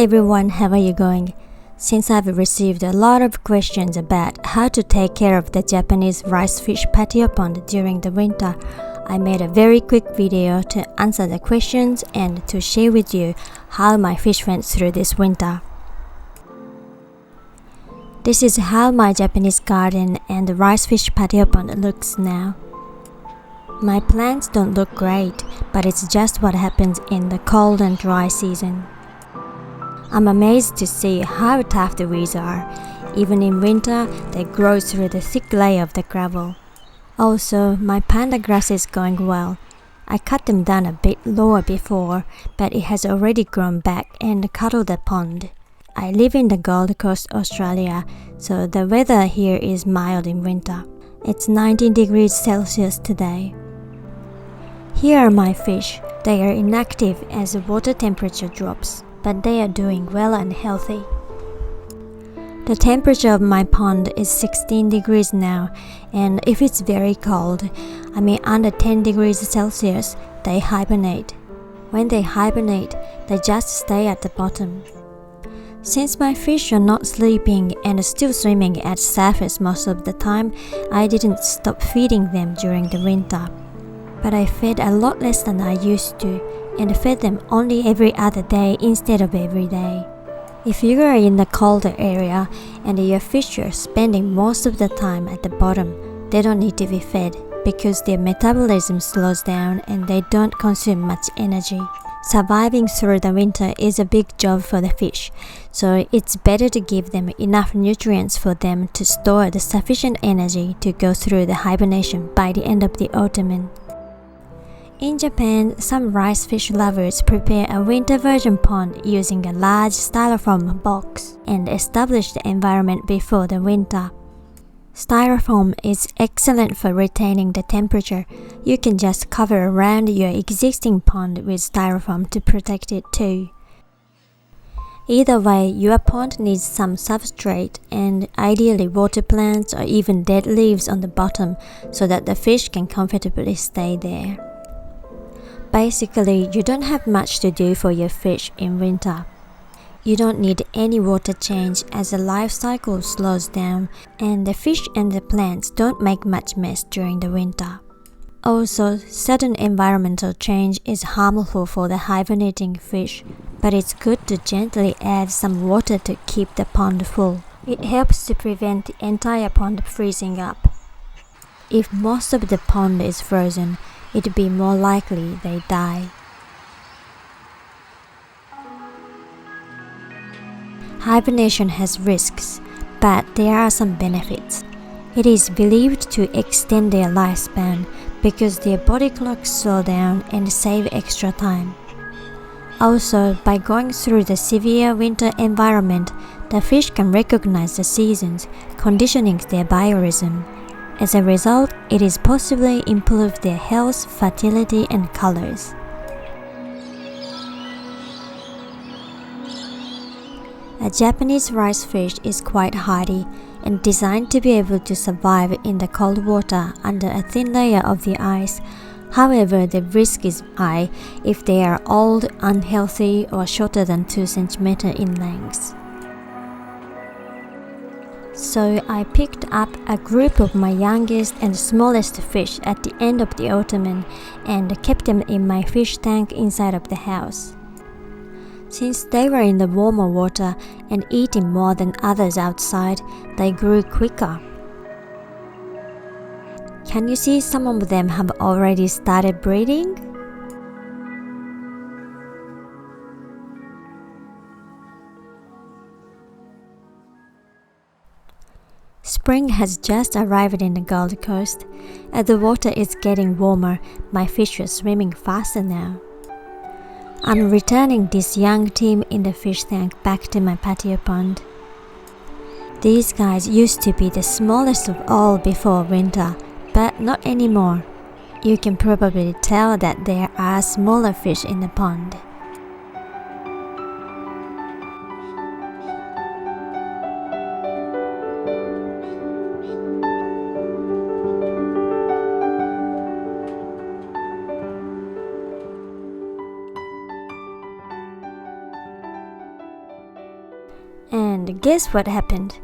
everyone, how are you going? Since I've received a lot of questions about how to take care of the Japanese rice fish patio pond during the winter, I made a very quick video to answer the questions and to share with you how my fish went through this winter. This is how my Japanese garden and the rice fish patio pond looks now. My plants don't look great, but it's just what happens in the cold and dry season. I'm amazed to see how tough the weeds are. Even in winter, they grow through the thick layer of the gravel. Also, my panda grass is going well. I cut them down a bit lower before, but it has already grown back and covered the pond. I live in the Gold Coast, Australia, so the weather here is mild in winter. It's 19 degrees Celsius today. Here are my fish. They are inactive as the water temperature drops, but they are doing well and healthy. The temperature of my pond is 16 degrees now, and if it's very cold, under 10 degrees Celsius, they hibernate. When they hibernate, they just stay at the bottom. Since my fish are not sleeping and still swimming at surface most of the time, I didn't stop feeding them during the winter. But I fed a lot less than I used to, and fed them only every other day instead of every day. If you are in the colder area and your fish are spending most of the time at the bottom, they don't need to be fed because their metabolism slows down and they don't consume much energy. Surviving through the winter is a big job for the fish, so it's better to give them enough nutrients for them to store the sufficient energy to go through the hibernation by the end of the autumn. In Japan, some rice fish lovers prepare a winter version pond using a large styrofoam box and establish the environment before the winter. Styrofoam is excellent for retaining the temperature. You can just cover around your existing pond with styrofoam to protect it too. Either way, your pond needs some substrate and ideally water plants or even dead leaves on the bottom so that the fish can comfortably stay there. Basically, you don't have much to do for your fish in winter. You don't need any water change as the life cycle slows down and the fish and the plants don't make much mess during the winter. Also, sudden environmental change is harmful for the hibernating fish, but it's good to gently add some water to keep the pond full. It helps to prevent the entire pond freezing up. If most of the pond is frozen, it'd be more likely they die. Hibernation has risks, but there are some benefits. It is believed to extend their lifespan because their body clocks slow down and save extra time. Also, by going through the severe winter environment, the fish can recognize the seasons, conditioning their biorhythm. As a result, it is possibly improve their health, fertility, and colors. A Japanese rice fish is quite hardy and designed to be able to survive in the cold water under a thin layer of the ice. However, the risk is high if they are old, unhealthy, or shorter than 2 cm in length. So I picked up a group of my youngest and smallest fish at the end of the autumn and kept them in my fish tank inside of the house. Since they were in the warmer water and eating more than others outside, they grew quicker. Can you see some of them have already started breeding? Spring has just arrived in the Gold Coast. As the water is getting warmer, my fish are swimming faster now. I'm returning this young team in the fish tank back to my patio pond. These guys used to be the smallest of all before winter, but not anymore. You can probably tell that there are smaller fish in the pond. And guess what happened?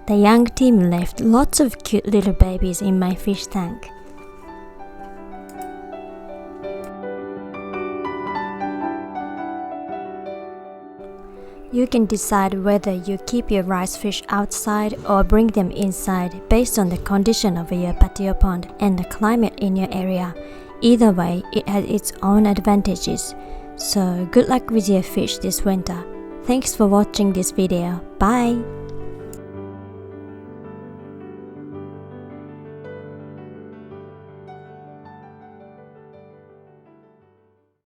The young team left lots of cute little babies in my fish tank. You can decide whether you keep your rice fish outside or bring them inside based on the condition of your patio pond and the climate in your area. Either way, it has its own advantages. So good luck with your fish this winter. Thanks for watching this video. Bye!